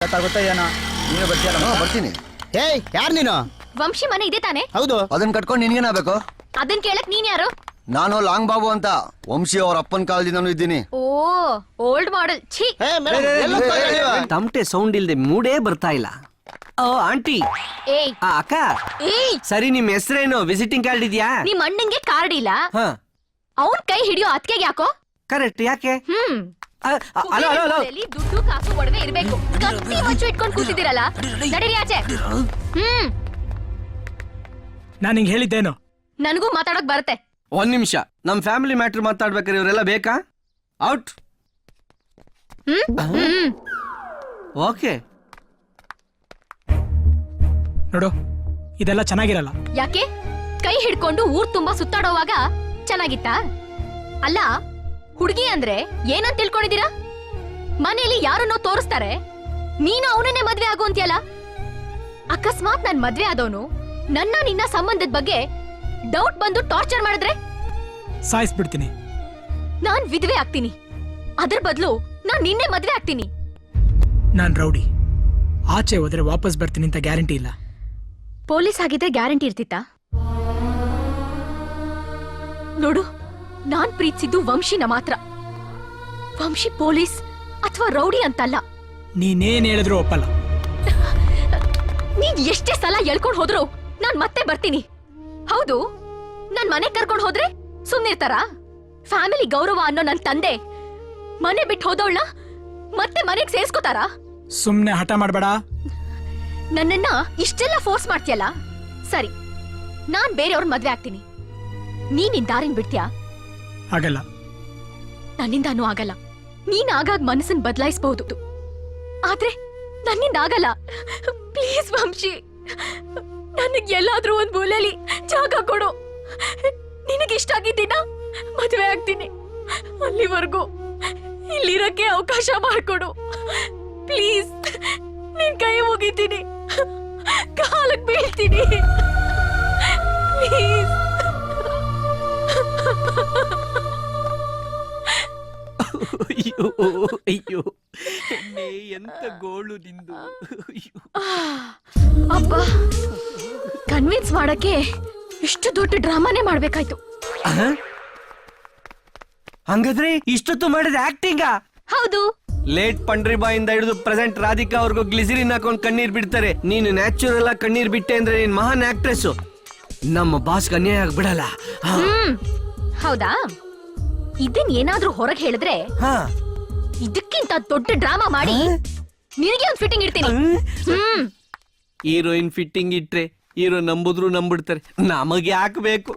ಗೊತ್ತಾಗುತ್ತಾ ಏನೋ ನೀನು ಬರ್ತೀಯಲ್ಲ ಬರ್ತೀನಿ ಏಯ್ ಯಾರು ನೀನು ವಂಶಿ ಮನೆ ಇದೆ ತಾನೆ ಹೌದು ಅದನ್ನ ಕಟ್ಕೊಂಡು ನಿನ್ಗೇನಾಗಬೇಕು ಅದನ್ ಕೇಳಕ್ ನೀನ್ ಯಾರು ನಾನು ಲಾಂಗ್ ಬಾಬು ಅಂತ ವಂಶಿ ಅವ್ರ ಅಪ್ಪನ ಕಾಲದಿಂದನೂ ಇದ್ದೀನಿ ಓ ಓಲ್ಡ್ ಮಾಡೆಲ್ ಛೀ ತಮಟೆ ಸೌಂಡ್ ಇಲ್ದೆ ಮೂಡೇ ಬರ್ತಾ ಇಲ್ಲ ಓ ಆಂಟಿ ಏಯ್ ಅಕ್ಕ ಏಯ್ ಸರಿ ನಿಮ್ ಹೆಸರೇನು ವಿಸಿಟಿಂಗ್ ಕಾರ್ಡ್ ಇದೆಯಾ ನಿಮ್ ಅಣ್ಣಂಗೆ ಕಾರ್ಡ್ ಇಲ್ಲ ಹಾ ಅವ್ನ್ ಕೈ ಹಿಡಿಯೋ ಅತ್ಕೆಗೆ ಯಾಕೋ ಕರೆಕ್ಟ್ ಯಾಕೆ ಅಲೋ ಅಲೋ ಅಲೋ ಕುಬೇರದಲ್ಲಿ ದುಡ್ಡು ಕಾಸು ಒಡವೆ ಇರ್ಬೇಕು ಕತ್ತಿ ಹೊಚ್ಚು ಇಟ್ಕೊಂಡ್ ಕೂತಿದ್ದೀರಲ್ಲ ನಡೀರಿ ಆಚೆ ನಾನು ಹಿಂಗ್ ಹೇಳಿದ್ದೇನು ನನಗೂ ಮಾತಾಡೋಕ್ ಬರುತ್ತೆ ಒಂದ್ ನಿಮಿಷ ನಮ್ ಫ್ಯಾಮಿಲಿ ಮ್ಯಾಟರ್ ಮಾತಾಡ್ಬೇಕಾದ್ರೆ ಇವರೆಲ್ಲ ಬೇಕಾ ಔಟ್ ಓಕೆ ನೋಡು ಇದೆಲ್ಲ ಚೆನ್ನಾಗಿರಲ್ಲ. ಯಾಕೆ ಕೈ ಹಿಡ್ಕೊಂಡು ಊರ್ ತುಂಬಾ ಸುತ್ತಾಡೋವಾಗ ಚೆನ್ನಾಗಿತ್ತಾ? ಅಲ್ಲ ಹುಡುಗಿ ಅಂದ್ರೆ ಏನಂತ ತಿಳ್ಕೊಂಡಿದ್ದೀರಾ? ಮನೆಯಲ್ಲಿ ಯಾರನ್ನೋ ತೋರಿಸ್ತಾರೆ, ನೀನು ಅವನನ್ನೇ ಮದ್ವೆ ಆಗು ಅಂತೀಯಲ್ಲ. ಅಕಸ್ಮಾತ್ ನನ್ ಮದ್ವೆ ಆದವನು ನನ್ನ ನಿನ್ನ ಸಂಬಂಧದ ಬಗ್ಗೆ ಡೌಟ್ ಬಂದು ಟಾರ್ಚರ್ ಮಾಡಿದ್ರೆ ಸಾಯಿಸ್ಬಿಡ್ತೀನಿ. ನಾನ್ ವಿಧವೆ ಆಗ್ತೀನಿ. ಅದ್ರ ಬದಲು ನಾನ್ ನಿನ್ನೆ ಮದ್ವೆ ಆಗ್ತೀನಿ. ನಾನ್ ರೌಡಿ, ಆಚೆ ಹೋದ್ರೆ ವಾಪಸ್ ಬರ್ತೀನಿ ಅಂತ ಗ್ಯಾರಂಟಿ ಇಲ್ಲ. ಪೊಲೀಸ್ ಆಗಿದ್ರೆ ಗ್ಯಾರಂಟಿ ಇರ್ತಿತ್ತಾ? ನೋಡು, ನಾನ್ ಪ್ರೀತಿಸಿದ್ದು ವಂಶಿನ ಮಾತ್ರ. ವಂಶಿ ಪೊಲೀಸ್ ಅಥವಾ ರೌಡಿ ಅಂತಲ್ಲ. ನೀನೇನ್ ಹೇಳಿದ್ರು ಒಪ್ಪಲ್ಲ. ನೀವ್ ಎಷ್ಟೇ ಸಲ ಎಳ್ಕೊಂಡ್ ಹೋದ್ರು ನಾನ್ ಮತ್ತೆ ಬರ್ತೀನಿ. ಹೌದು, ನನ್ ಮನೆ ಕರ್ಕೊಂಡ್ ಹೋದ್ರೆ ಸುಮ್ನಿರ್ತಾರ? ಫ್ಯಾಮಿಲಿ ಗೌರವ ಅನ್ನೋ ನನ್ ತಂದೆ ಮನೆ ಬಿಟ್ಟು ಹೋದವಳ ಮತ್ತೆ ಮನೆಗ್ ಸೇರ್ಸ್ಕೋತಾರ? ಸುಮ್ನೆ ಹಠ ಮಾಡ್ಬೇಡ. ನನ್ನನ್ನ ಇಷ್ಟೆಲ್ಲ ಫೋರ್ಸ್ ಮಾಡ್ತೀಯಲ್ಲ, ಸರಿ, ನಾನ್ ಬೇರೆಯವ್ರ ಮದ್ವೆ ಆಗ್ತೀನಿ. ನೀನಿನ್ ದಾರಿನ್ ಬಿಡ್ತೀಯಾ? ಆಗಲ್ಲ. ನನ್ನಿಂದಾನೂ ಆಗಲ್ಲ. ನೀನ್ ಆಗಾಗ ಮನಸ್ಸನ್ ಬದಲಾಯಿಸಬಹುದು, ಆದ್ರೆ ನನ್ನಿಂದ ಆಗಲ್ಲ. ಪ್ಲೀಸ್ ವಂಶಿ, ನನಗ್ ಎಲ್ಲಾದ್ರೂ ಒಂದ್ ಮೂಲೆಯಲ್ಲಿ ಜಾಗ ಕೊಡು. ನಿನಗಿಷ್ಟ ಆಗಿದ್ದೀನ ಮದ್ವೆ ಆಗ್ತೀನಿ. ಅಲ್ಲಿವರೆಗೂ ಇಲ್ಲಿರಕ್ಕೆ ಅವಕಾಶ ಮಾಡ್ಕೊಡು ಪ್ಲೀಸ್. ನಿನ್ ಕೈ ಮುಗಿತೀನಿ, ಕಾಲಕ್ ಬೀಳ್ತೀನಿ ಪ್ಲೀಸ್. ಅಯ್ಯೋ ಅಯ್ಯೋ, ಎಂತ ಗೋಳು ನಿಂದು. ಅಬ್ಬ, ಕನ್ವಿನ್ಸ್ ಮಾಡಕ್ಕೆ ಇಷ್ಟು ದೊಡ್ಡ ಡ್ರಾಮಾನೇ ಮಾಡ್ಬೇಕಾಯ್ತು. ಹಂಗಾದ್ರೆ ಇಷ್ಟೊತ್ತು ಮಾಡಿದ ಆಕ್ಟಿಂಗ? ಹೌದು. ಲೇಟ್ ಪಂಡ್ರಿ ಬಾಯಿಂದ ಹಿಡಿದು ಪ್ರೆಸೆಂಟ್ ರಾಧಿಕಾ ಅವ್ರಿಗೂ ಗ್ಲಿಸರಿನ್ ಹಾಕೊಂಡು ಕಣ್ಣೀರ್ ಬಿಡ್ತಾರೆ. ನೀನು ನ್ಯಾಚುರಲ್ ಆಗಿ ಕಣ್ಣೀರ್ ಬಿಟ್ಟೆ ಅಂದ್ರೆ ನೀನ್ ಮಹಾನ್ ಆಕ್ಟ್ರೆಸ್. ನಮ್ಮ ಬಾಸ್ ಅನ್ಯಾಯ ಆಗ್ಬಿಡಲ್ಲ. ಹೌದಾ? ಇದನ್ ಏನಾದ್ರೂ ಹೊರಗೆ ಹೇಳಿದ್ರೆ ಇದಕ್ಕಿಂತ ದೊಡ್ಡ ಡ್ರಾಮಾ ಮಾಡಿ ನಿನಗೆ ಒಂದು ಫಿಟ್ಟಿಂಗ್ ಇಡ್ತೀನಿ. ಹೀರೋಯಿನ್ ಫಿಟ್ಟಿಂಗ್ ಇಟ್ರೆ ಹೀರೋ ನಂಬುದ್ರು ನಂಬಿಡ್ತಾರೆ, ನಮಗೆ ಹಾಕ್ಬೇಕು.